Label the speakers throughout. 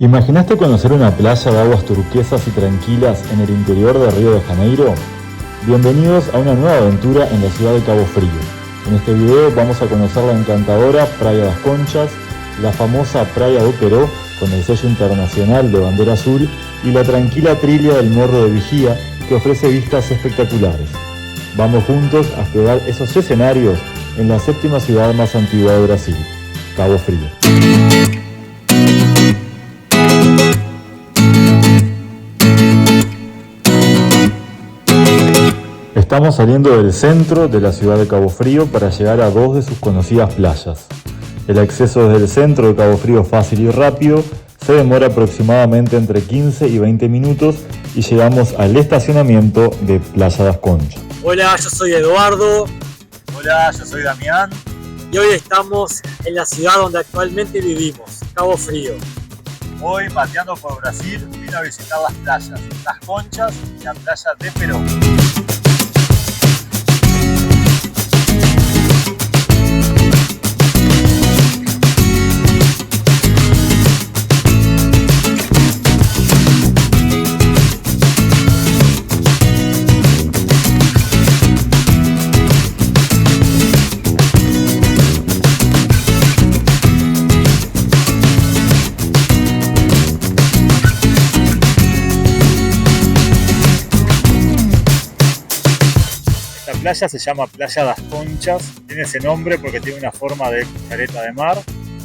Speaker 1: ¿Imaginaste conocer una playa de aguas turquesas y tranquilas en el interior de Río de Janeiro? Bienvenidos a una nueva aventura en la ciudad de Cabo Frío. En este video vamos a conocer la encantadora Praia das Conchas, la famosa Praia do Peró con el sello internacional de bandera azul y la tranquila trilla del Morro de Vigía que ofrece vistas espectaculares. Vamos juntos a explorar esos escenarios en la séptima ciudad más antigua de Brasil, Cabo Frío. Estamos saliendo del centro de la ciudad de Cabo Frío para llegar a dos de sus conocidas playas. El acceso desde el centro de Cabo Frío es fácil y rápido, se demora aproximadamente entre 15 y 20 minutos y llegamos al estacionamiento de Playa das Conchas.
Speaker 2: Hola, yo soy Eduardo.
Speaker 3: Hola, yo soy Damián.
Speaker 2: Y hoy estamos en la ciudad donde actualmente vivimos, Cabo Frío.
Speaker 3: Hoy, pateando por Brasil, vine a visitar las playas Das Conchas y la playa de Peró. La playa se llama Playa das Conchas, tiene ese nombre porque tiene una forma de cuchareta de mar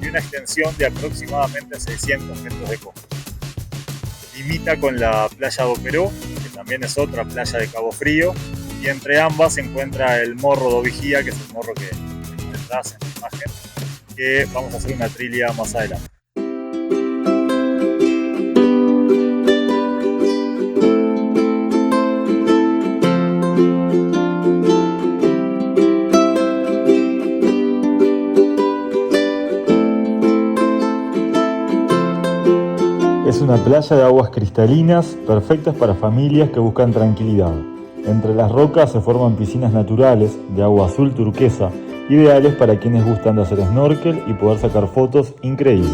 Speaker 3: y una extensión de aproximadamente 600 metros de costa. Limita con la Playa do Peró, que también es otra playa de Cabo Frío, y entre ambas se encuentra el Morro do Vigía, que es el morro que encontrás en la imagen, que vamos a hacer una trilla más adelante.
Speaker 1: Es una playa de aguas cristalinas, perfectas para familias que buscan tranquilidad. Entre las rocas se forman piscinas naturales de agua azul turquesa, ideales para quienes gustan de hacer snorkel y poder sacar fotos increíbles.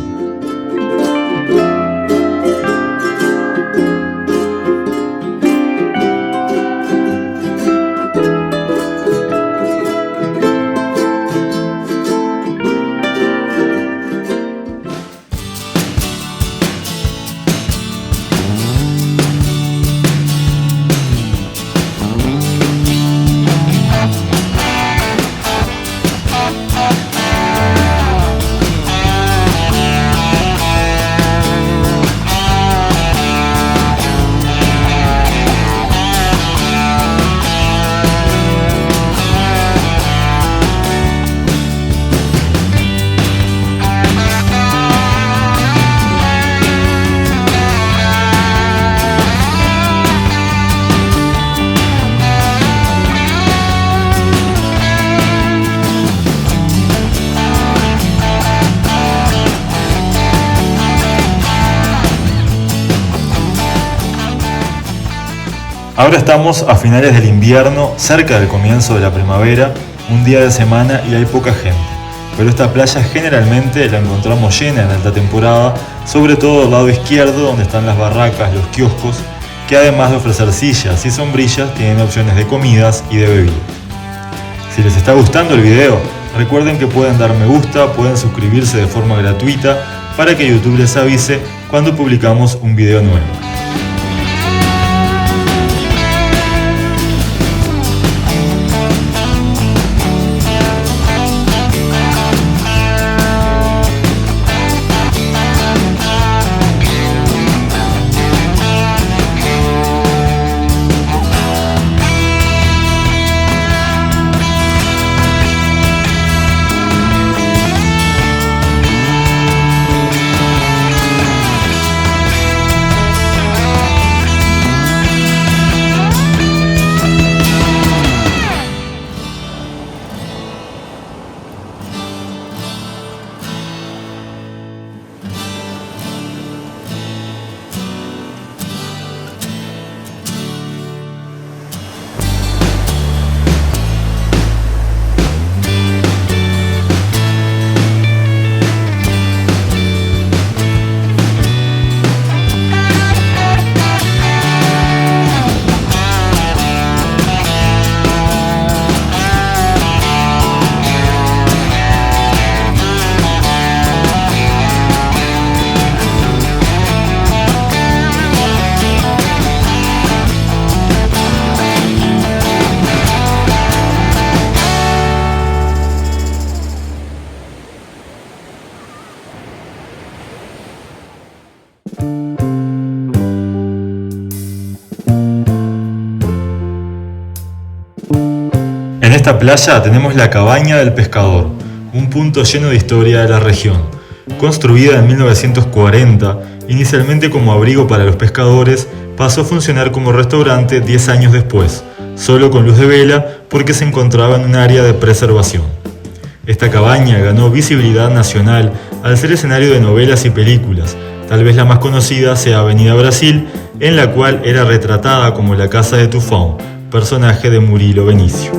Speaker 1: Ahora estamos a finales del invierno, cerca del comienzo de la primavera, un día de semana y hay poca gente. Pero esta playa generalmente la encontramos llena en alta temporada, sobre todo del lado izquierdo donde están las barracas, los kioscos, que además de ofrecer sillas y sombrillas, tienen opciones de comidas y de bebidas. Si les está gustando el video, recuerden que pueden dar me gusta, pueden suscribirse de forma gratuita para que YouTube les avise cuando publicamos un video nuevo. En esta playa tenemos la Cabaña del Pescador, un punto lleno de historia de la región. Construida en 1940, inicialmente como abrigo para los pescadores, pasó a funcionar como restaurante 10 años después, solo con luz de vela porque se encontraba en un área de preservación. Esta cabaña ganó visibilidad nacional al ser escenario de novelas y películas. Tal vez la más conocida sea Avenida Brasil, en la cual era retratada como la casa de Tufão, personaje de Murilo Benício.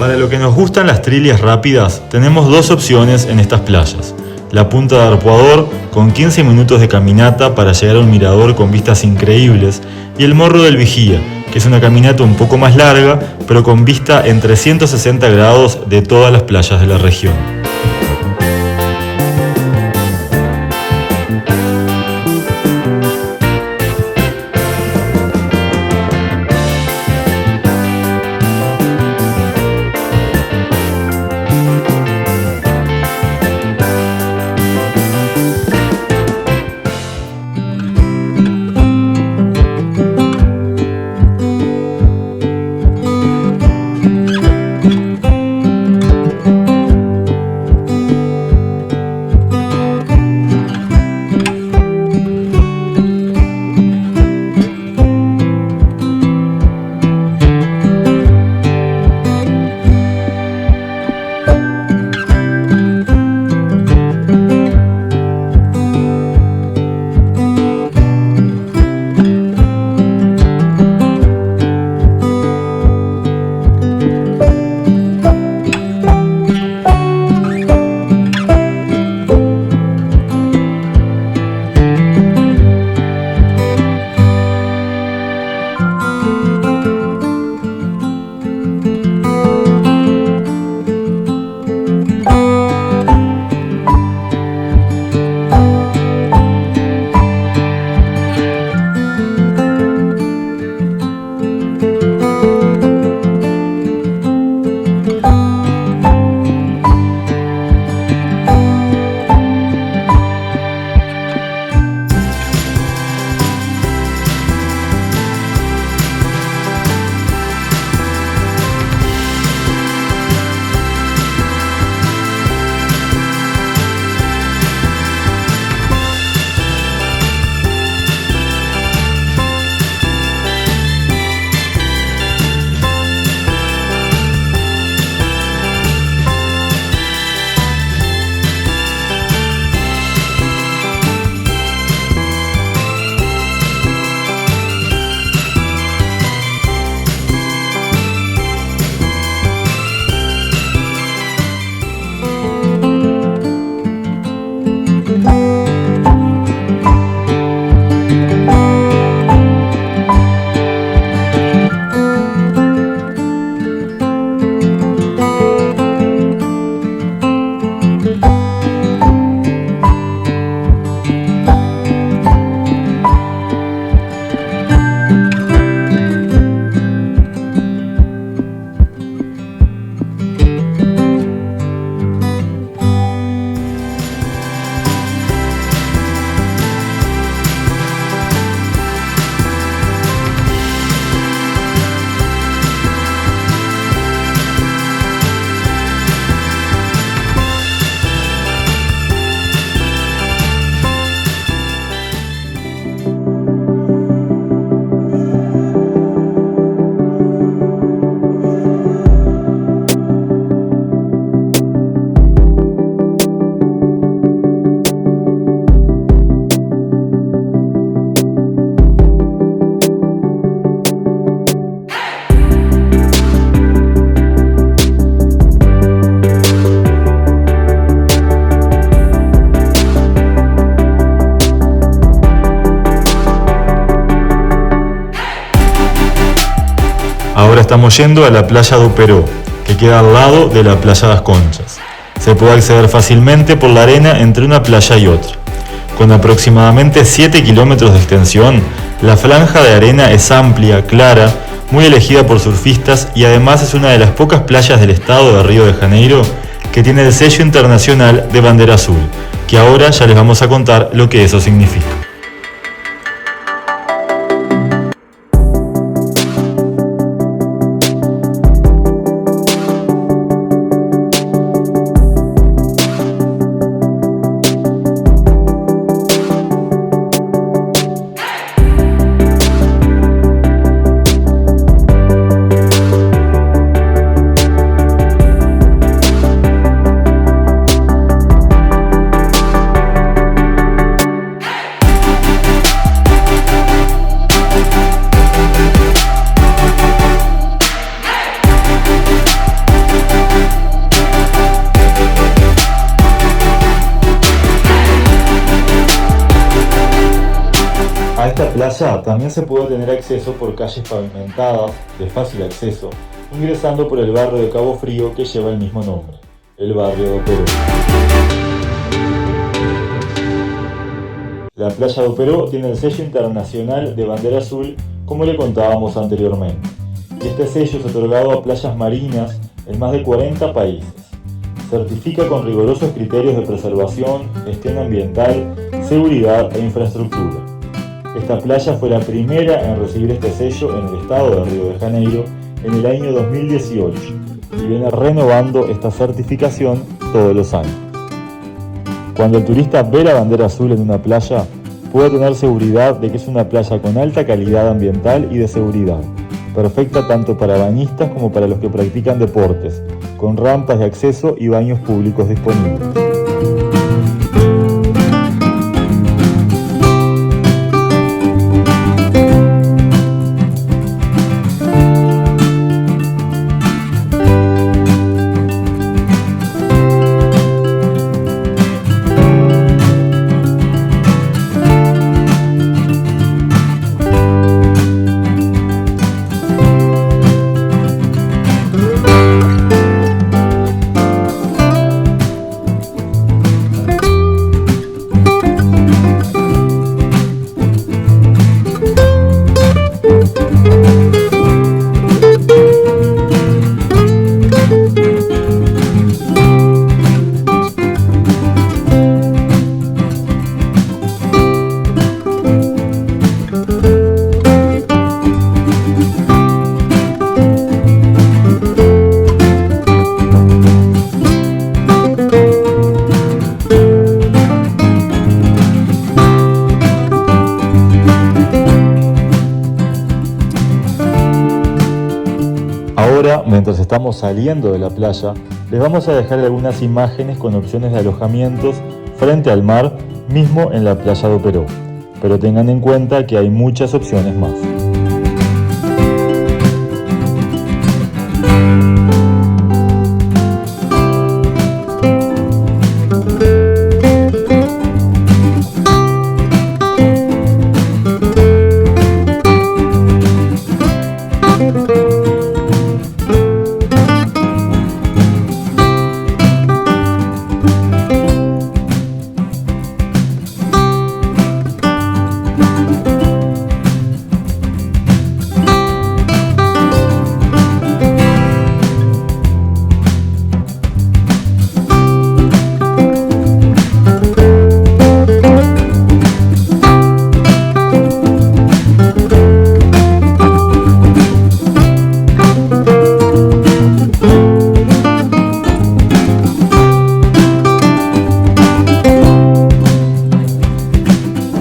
Speaker 1: Para lo que nos gustan las trillas rápidas, tenemos dos opciones en estas playas. La Punta de Arpoador, con 15 minutos de caminata para llegar a un mirador con vistas increíbles, y el Morro del Vigía, que es una caminata un poco más larga, pero con vista en 360 grados de todas las playas de la región. Ahora estamos yendo a la playa do Peró, que queda al lado de la playa das Conchas. Se puede acceder fácilmente por la arena entre una playa y otra. Con aproximadamente 7 kilómetros de extensión, la franja de arena es amplia, clara, muy elegida por surfistas y además es una de las pocas playas del estado de Río de Janeiro que tiene el sello internacional de bandera azul, que ahora ya les vamos a contar lo que eso significa. A esta playa también se puede tener acceso por calles pavimentadas de fácil acceso, ingresando por el barrio de Cabo Frío que lleva el mismo nombre, el barrio do Peró. La playa do Peró tiene el sello internacional de bandera azul, como le contábamos anteriormente, y este sello es otorgado a playas marinas en más de 40 países. Certifica con rigurosos criterios de preservación, gestión ambiental, seguridad e infraestructura. Esta playa fue la primera en recibir este sello en el estado de Río de Janeiro en el año 2018 y viene renovando esta certificación todos los años. Cuando el turista ve la bandera azul en una playa, puede tener seguridad de que es una playa con alta calidad ambiental y de seguridad, perfecta tanto para bañistas como para los que practican deportes, con rampas de acceso y baños públicos disponibles. Ahora, mientras estamos saliendo de la playa, les vamos a dejar algunas imágenes con opciones de alojamientos frente al mar, mismo en la playa do Peró. Pero tengan en cuenta que hay muchas opciones más.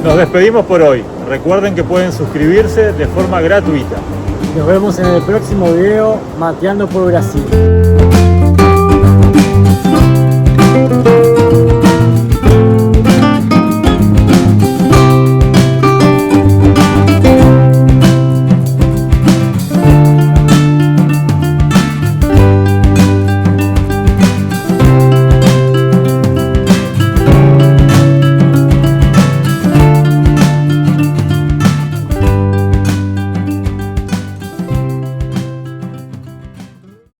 Speaker 3: Nos despedimos por hoy. Recuerden que pueden suscribirse de forma gratuita.
Speaker 2: Nos vemos en el próximo video, Mateando por Brasil.